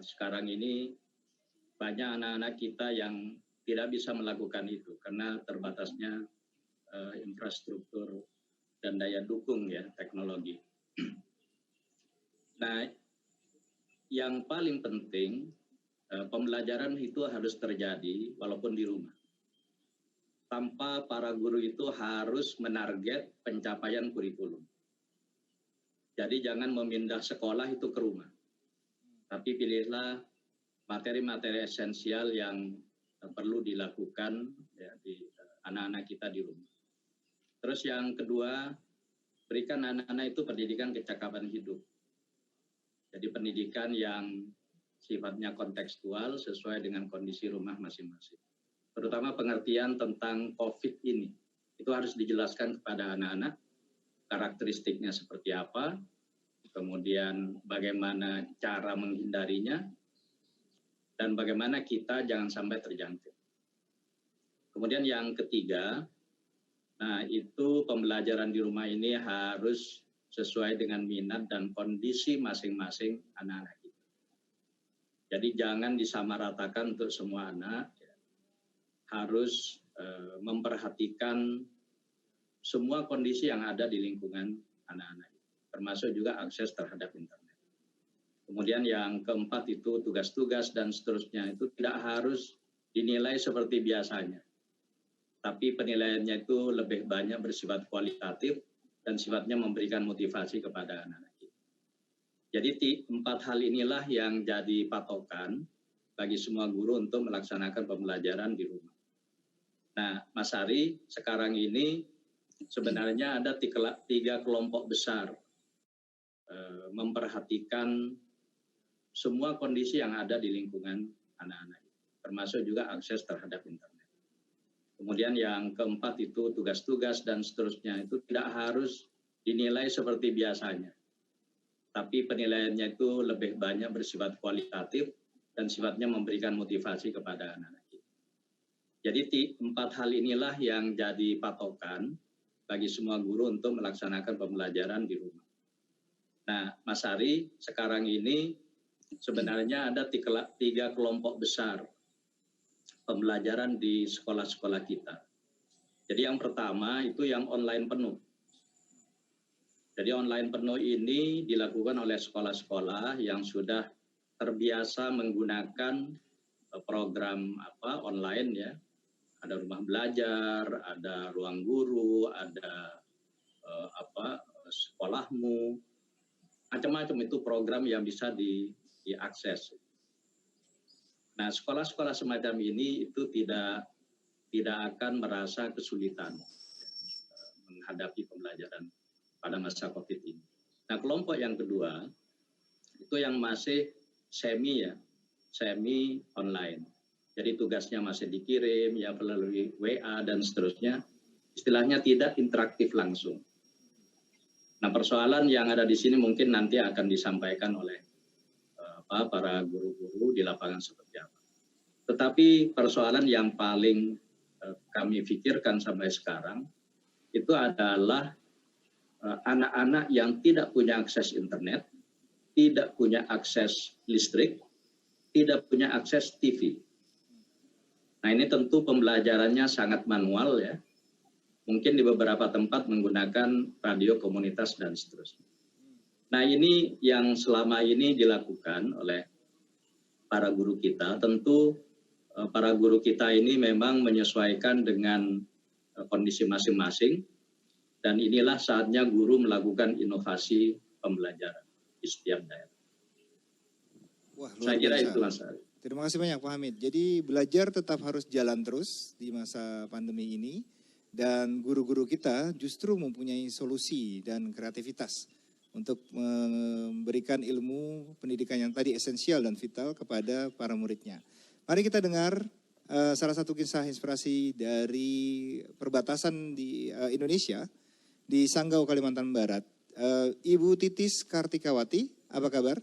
sekarang ini banyak anak-anak kita yang tidak bisa melakukan itu karena terbatasnya infrastruktur dan daya dukung ya teknologi. Nah, yang paling penting pembelajaran itu harus terjadi walaupun di rumah. Tanpa para guru itu harus menarget pencapaian kurikulum. Jadi jangan memindah sekolah itu ke rumah. Tapi pilihlah materi-materi esensial yang perlu dilakukan ya, di anak-anak kita di rumah. Terus yang kedua, berikan anak-anak itu pendidikan kecakapan hidup. Jadi pendidikan yang sifatnya kontekstual sesuai dengan kondisi rumah masing-masing. Terutama pengertian tentang COVID ini. Itu harus dijelaskan kepada anak-anak, karakteristiknya seperti apa, kemudian bagaimana cara menghindarinya, dan bagaimana kita jangan sampai terjangkit. Kemudian yang ketiga, nah itu pembelajaran di rumah ini harus sesuai dengan minat dan kondisi masing-masing anak-anak kita. Jadi jangan disamaratakan untuk semua anak, harus memperhatikan semua kondisi yang ada di lingkungan anak-anak, termasuk juga akses terhadap internet. Kemudian yang keempat itu tugas-tugas dan seterusnya itu tidak harus dinilai seperti biasanya. Tapi penilaiannya itu lebih banyak bersifat kualitatif dan sifatnya memberikan motivasi kepada anak-anak kita. Jadi 4 hal inilah yang jadi patokan bagi semua guru untuk melaksanakan pembelajaran di rumah. Nah, Mas Ari, sekarang ini sebenarnya ada 3 kelompok besar memperhatikan semua kondisi yang ada di lingkungan anak-anak, termasuk juga akses terhadap internet. Kemudian yang keempat itu tugas-tugas dan seterusnya itu tidak harus dinilai seperti biasanya. Tapi penilaiannya itu lebih banyak bersifat kualitatif dan sifatnya memberikan motivasi kepada anak-anak. Jadi 4 hal inilah yang jadi patokan bagi semua guru untuk melaksanakan pembelajaran di rumah. Nah, Mas Ari, sekarang ini sebenarnya ada 3 kelompok besar pembelajaran di sekolah-sekolah kita. Jadi yang pertama itu yang online penuh. Jadi online penuh ini dilakukan oleh sekolah-sekolah yang sudah terbiasa menggunakan program online ya. Ada rumah belajar, ada ruang guru, ada sekolahmu, macam-macam itu program yang bisa diakses. Nah, sekolah-sekolah semacam ini itu tidak akan merasa kesulitan menghadapi pembelajaran pada masa COVID ini. Nah, kelompok yang kedua itu yang masih semi online. Jadi tugasnya masih dikirim ya melalui WA dan seterusnya. Istilahnya tidak interaktif langsung. Nah, persoalan yang ada di sini mungkin nanti akan disampaikan oleh para guru-guru di lapangan seperti apa. Tetapi persoalan yang paling kami pikirkan sampai sekarang itu adalah anak-anak yang tidak punya akses internet, tidak punya akses listrik, tidak punya akses TV. Nah, ini tentu pembelajarannya sangat manual ya. Mungkin di beberapa tempat menggunakan radio komunitas dan seterusnya. Nah, ini yang selama ini dilakukan oleh para guru kita. Tentu para guru kita ini memang menyesuaikan dengan kondisi masing-masing. Dan inilah saatnya guru melakukan inovasi pembelajaran di setiap daerah. Wah, saya kira itu, Mas Ari. Terima kasih banyak Pak Hamid. Jadi belajar tetap harus jalan terus di masa pandemi ini. Dan guru-guru kita justru mempunyai solusi dan kreativitas untuk memberikan ilmu pendidikan yang tadi esensial dan vital kepada para muridnya. Mari kita dengar salah satu kisah inspirasi dari perbatasan di Indonesia, di Sanggau, Kalimantan Barat. Ibu Titis Kartikawati, apa kabar?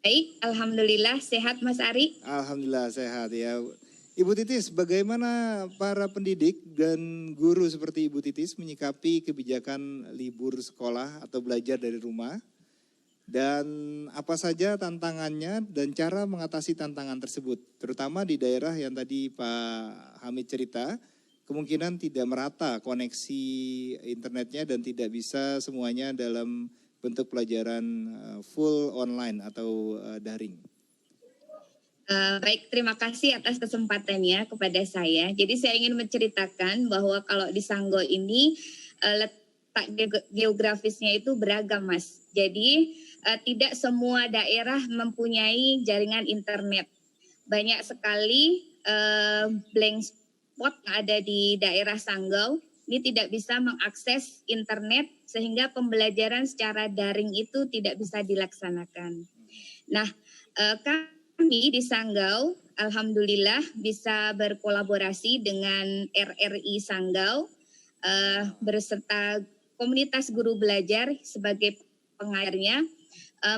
Baik, Alhamdulillah sehat Mas Ari. Alhamdulillah sehat ya. Ibu Titis, bagaimana para pendidik dan guru seperti Ibu Titis menyikapi kebijakan libur sekolah atau belajar dari rumah Dan apa saja tantangannya dan cara mengatasi tantangan tersebut, terutama di daerah yang tadi Pak Hamid cerita, kemungkinan tidak merata koneksi internetnya dan tidak bisa semuanya dalam bentuk pelajaran full online atau daring. Baik, terima kasih atas kesempatannya kepada saya. Jadi saya ingin menceritakan bahwa kalau di Sanggau ini letak geografisnya itu beragam, Mas. Jadi tidak semua daerah mempunyai jaringan internet. Banyak sekali blank spot yang ada di daerah Sanggau ini tidak bisa mengakses internet sehingga pembelajaran secara daring itu tidak bisa dilaksanakan. Nah, kami di Sanggau, alhamdulillah bisa berkolaborasi dengan RRI Sanggau beserta komunitas guru belajar sebagai pengajarnya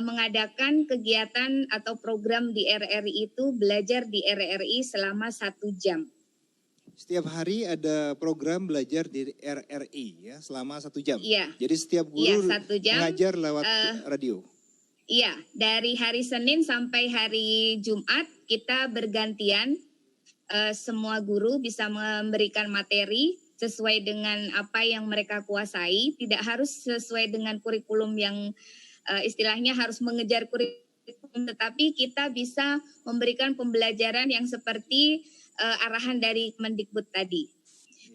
mengadakan kegiatan atau program di RRI itu belajar di RRI selama 1 jam. Setiap hari ada program belajar di RRI ya selama 1 jam. Iya. Jadi setiap guru 1 jam, mengajar lewat radio. Iya, dari hari Senin sampai hari Jumat kita bergantian. Semua guru bisa memberikan materi sesuai dengan apa yang mereka kuasai. Tidak harus sesuai dengan kurikulum yang istilahnya harus mengejar kurikulum, tetapi kita bisa memberikan pembelajaran yang seperti arahan dari Kemendikbud tadi.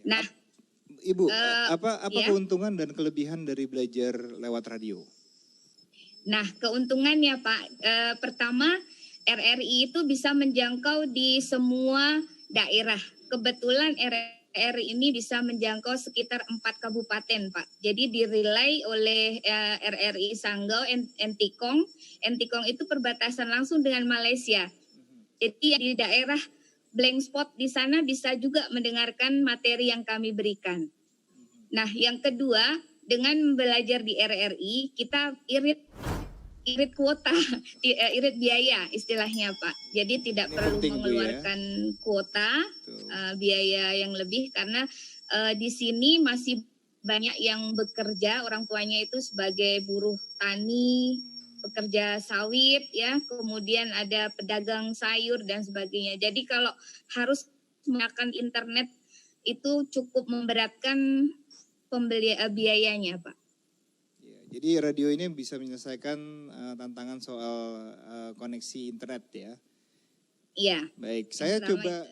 Nah, Ibu, apa ya. keuntungan dan kelebihan dari belajar lewat radio? Nah, keuntungannya Pak, pertama RRI itu bisa menjangkau di semua daerah. Kebetulan RRI ini bisa menjangkau sekitar 4 kabupaten Pak. Jadi dirilai oleh RRI Sanggau, Entikong. Entikong itu perbatasan langsung dengan Malaysia. Jadi di daerah blank spot di sana bisa juga mendengarkan materi yang kami berikan. Nah, yang kedua, dengan belajar di RRI, kita irit kuota, irit biaya istilahnya Pak. Jadi tidak perlu mengeluarkan kuota, biaya yang lebih karena di sini masih banyak yang bekerja, orang tuanya itu sebagai buruh tani, pekerja sawit ya, kemudian ada pedagang sayur dan sebagainya. Jadi kalau harus menggunakan internet itu cukup memberatkan biayanya, Pak. Ya, jadi radio ini bisa menyelesaikan tantangan soal koneksi internet ya. Iya. Baik, saya coba